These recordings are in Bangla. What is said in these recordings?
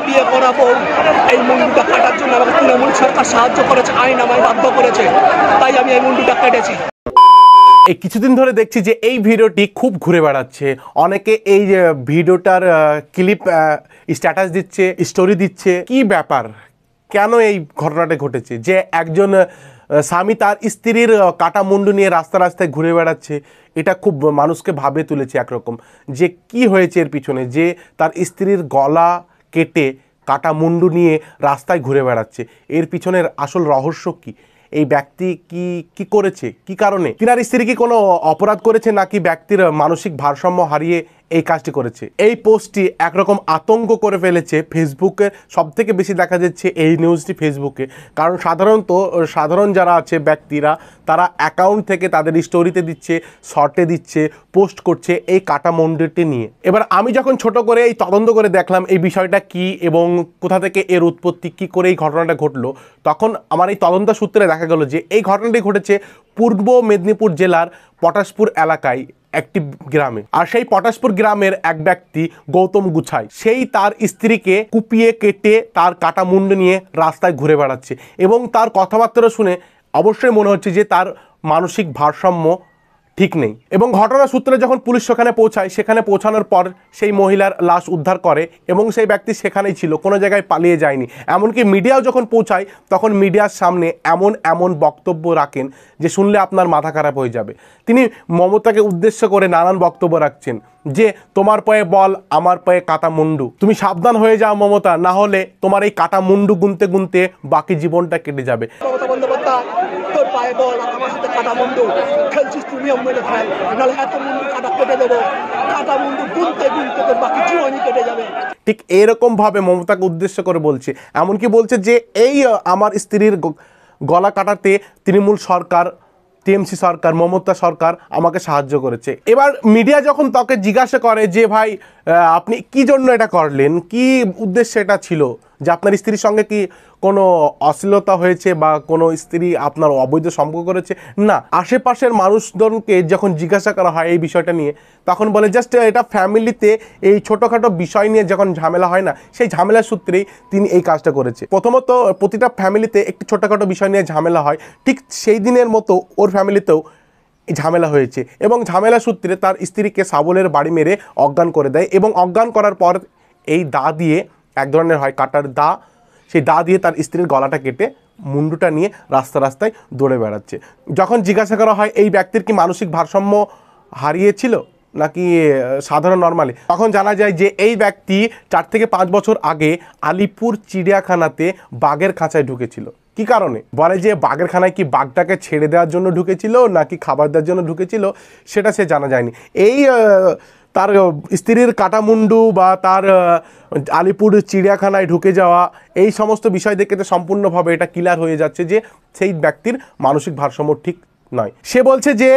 বিয়ে করা বউ এই মুন্ডুটা কাটার জন্য আমাকে তৃণমূল সরকার সাহায্য করেছে, আইন আমায় বাধ্য করেছে, তাই আমি এই মুন্ডুটা কেটেছি। এই কিছুদিন ধরে দেখছি যে এই ভিডিওটি খুব ঘুরে বেড়াচ্ছে, অনেকে এই ভিডিওটার ক্লিপ স্ট্যাটাস দিচ্ছে, স্টোরি দিচ্ছে। কি ব্যাপার, কেন এই ঘটনাটা ঘটেছে যে একজন স্বামী তার স্ত্রীর কাটা মুন্ডু নিয়ে রাস্তা রাস্তায় ঘুরে বেড়াচ্ছে? এটা খুব মানুষকে ভাবে তুলেছে একরকম, যে কি হয়েছে এর পিছনে, যে তার স্ত্রীর গলা কেটে কাটা মুন্ডু নিয়ে রাস্তায় ঘুরে বেড়াচ্ছে। এর পিছনের আসল রহস্য কি? এই ব্যক্তি কি করেছে, কি কারণে? তিনার স্ত্রী কি কোনো অপরাধ করেছে, নাকি ব্যক্তির মানসিক ভারসাম্য হারিয়ে এই কাজটি করেছে? এই পোস্টটি একরকম আতঙ্ক করে ফেলেছে ফেসবুকে। সব থেকে বেশি দেখা যাচ্ছে এই নিউজটি ফেসবুকে, কারণ সাধারণ যারা আছে ব্যক্তিরা, তারা অ্যাকাউন্ট থেকে তাদের স্টোরিতে দিচ্ছে, শর্টে দিচ্ছে, পোস্ট করছে এই কাটা মুন্ডুটি নিয়ে। এবার আমি যখন ছোট করে এই তদন্ত করে দেখলাম এই বিষয়টা কি এবং কোথা থেকে এর উৎপত্তি, কি করে এই ঘটনাটা ঘটলো, তখন আমার এই তদন্ত সূত্রে দেখা গেল যে এই ঘটনাটি ঘটেছে পূর্ব মেদিনীপুর জেলার পটাশপুর এলাকায় একটি গ্রামে। আর সেই পটাশপুর গ্রামের এক ব্যক্তি গৌতম গুছাই, সেই তার স্ত্রীকে কুপিয়ে কেটে তার কাটা মুন্ডু নিয়ে রাস্তায় ঘুরে বেড়াচ্ছে এবং তার কথাবার্তা শুনে অবশ্যই মনে হচ্ছে যে তার মানসিক ভারসাম্য ঠিক নেই। এবং ঘটনা সূত্রে যখন পুলিশ সেখানে পৌঁছায়, সেখানে পৌঁছানোর পর সেই মহিলার লাশ উদ্ধার করে এবং সেই ব্যক্তি সেখানেই ছিল, কোনো জায়গায় পালিয়ে যায়নি। এমনকি মিডিয়াও যখন পৌঁছায় তখন মিডিয়ার সামনে এমন বক্তব্য রাখেন যে শুনলে আপনার মাথা খারাপ হয়ে যাবে। তিনি মমতাকে উদ্দেশ্য করে নানান বক্তব্য রাখছেন যে তোমার পায়ে বল, আমার পায়ে কাটা মুন্ডু, তুমি সাবধান হয়ে যাও মমতা, না হলে তোমার এই কাটা মুন্ডু গুনতে গুনতে বাকি জীবনটা কেটে যাবে। মমতা বন্দ্যোপাধ্যায়, তোর পায়ে বল, আমার সাথে কাটা মুন্ডু খেলছিস, তুমি মেরে ফেল, নাহলে এত মুন্ডু কাটা কেটে দেবো, কাটা মুন্ডু গুনতে গুনতে তোর বাকি জীবনই কেটে যাবে। ঠিক এরকম ভাবে মমতাকে উদ্দেশ্য করে বলছে। এমনকি বলছে যে এই আমার স্ত্রীর গলা কাটাতে তৃণমূল সরকার, টিএমসি সরকার, মমতা সরকার আমাকে সাহায্য করেছে। এবার মিডিয়া যখন তাকে জিজ্ঞাসা করে যে ভাই আপনি কি জন্য এটা করলেন, কি উদ্দেশ্যে এটা ছিল, যে আপনার স্ত্রীর সঙ্গে কি কোনো অশ্লীলতা হয়েছে বা কোনো স্ত্রী আপনার অবৈধ সম্পর্ক করেছে, না, আশেপাশের মানুষজনকে যখন জিজ্ঞাসা করা হয় এই বিষয়টা নিয়ে, তখন বলে জাস্ট এটা ফ্যামিলিতে এই ছোটোখাটো বিষয় নিয়ে যখন ঝামেলা হয় না, সেই ঝামেলার সূত্রেই তিনি এই কাজটা করেছে। প্রথমত প্রতিটা ফ্যামিলিতে একটি ছোটোখাটো বিষয় নিয়ে ঝামেলা হয়, ঠিক সেই দিনের মতো ওর ফ্যামিলিতেও ঝামেলা হয়েছে এবং ঝামেলা সূত্রে তার স্ত্রীকে শাবলের বাড়ি মেরে অজ্ঞান করে দেয় এবং অজ্ঞান করার পর এই দা দিয়ে, এক ধরনের হয় কাটার দা, সেই দা দিয়ে তার স্ত্রীর গলাটা কেটে মুন্ডুটা নিয়ে রাস্তায় দৌড়ে বেড়াচ্ছে। যখন জিজ্ঞাসা করা হয় এই ব্যক্তির কি মানসিক ভারসাম্য হারিয়েছিল নাকি সাধারণ নর্মালি, তখন জানা যায় যে এই ব্যক্তি 4 থেকে 5 বছর আগে আলিপুর চিড়িয়াখানাতে বাঘের খাঁচায় ঢুকেছিল। কি কারণে? বলে যে বাঘের খানায় কি বাঘটাকে ছেড়ে দেওয়ার জন্য ঢুকেছিল নাকি খাবার দেওয়ার জন্য ঢুকেছিল, সেটা সে জানা যায়নি। এই তার স্ত্রীর কাটা মুন্ডু বা তার আলিপুর চিড়িয়াখানায় ঢুকে যাওয়া, এই সমস্ত বিষয় দেখে তো সম্পূর্ণভাবে এটা ক্লিয়ার হয়ে যাচ্ছে যে সেই ব্যক্তির মানসিক ভারসাম্য ঠিক নয়। সে বলছে যে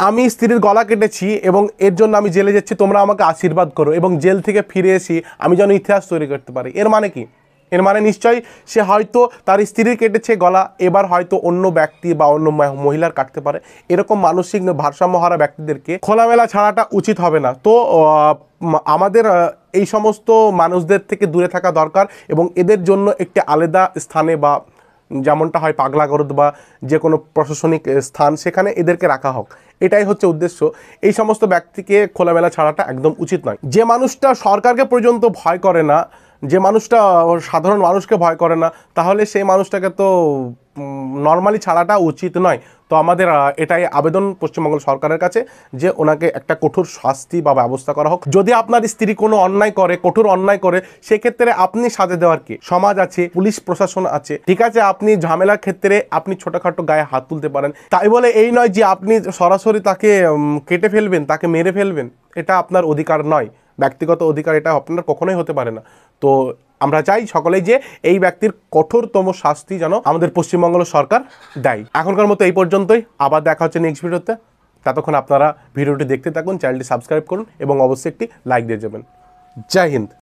আমি স্ত্রীর গলা কেটেছি এবং এর জন্য আমি জেলে যাচ্ছি, তোমরা আমাকে আশীর্বাদ করো এবং জেল থেকে ফিরে এসে আমি যেন ইতিহাস তৈরি করতে পারি। এর মানে কি? এর মানে নিশ্চয়ই সে হয়তো তার স্ত্রীর কেটেছে গলা, এবার হয়তো অন্য ব্যক্তি বা অন্য মহিলার কাটতে পারে। এরকম মানসিক ভারসাম্য হারা ব্যক্তিদেরকে খোলামেলা ছাড়াটা উচিত হবে না। তো আমাদের এই সমস্ত মানুষদের থেকে দূরে থাকা দরকার এবং এদের জন্য একটি আলাদা স্থানে, বা যেমনটা হয় পাগলাগরদ বা যে কোনো প্রশাসনিক স্থান, সেখানে এদেরকে রাখা হোক। এটাই হচ্ছে উদ্দেশ্য। এই সমস্ত ব্যক্তিকে খোলামেলা ছাড়াটা একদম উচিত নয়। যে মানুষটা সরকারকে পর্যন্ত ভয় করে না, যে মানুষটা সাধারণ মানুষকে ভয় করে না, তাহলে সেই মানুষটাকে তো নর্মালি ছাড়াটা উচিত নয়। তো আমাদের এটাই আবেদন পশ্চিমবঙ্গ সরকারের কাছে যে ওনাকে একটা কঠোর শাস্তি বা ব্যবস্থা করা হোক। যদি আপনার স্ত্রী কোনো অন্যায় করে, কঠোর অন্যায় করে, সেক্ষেত্রে আপনি সাজা দেওয়ার কি? সমাজ আছে, পুলিশ প্রশাসন আছে, ঠিক আছে? আপনি ঝামেলার ক্ষেত্রে আপনি ছোটোখাটো গায়ে হাত তুলতে পারেন, তাই বলে এই নয় যে আপনি সরাসরি তাকে কেটে ফেলবেন, তাকে মেরে ফেলবেন। এটা আপনার অধিকার নয়, ব্যক্তিগত অধিকার, এটা আপনার কখনোই হতে পারে না। তো আমরা চাই সকলেই যে এই ব্যক্তির কঠোরতম শাস্তি যেন আমাদের পশ্চিমবঙ্গ সরকার দেয়। এখনকার মতো এই পর্যন্তই, আবার দেখা হচ্ছে নেক্সট ভিডিওতে। ততক্ষণ আপনারা ভিডিওটি দেখতে থাকুন, চ্যানেলটি সাবস্ক্রাইব করুন এবং অবশ্যই একটি লাইক দিয়ে যাবেন। জয় হিন্দ।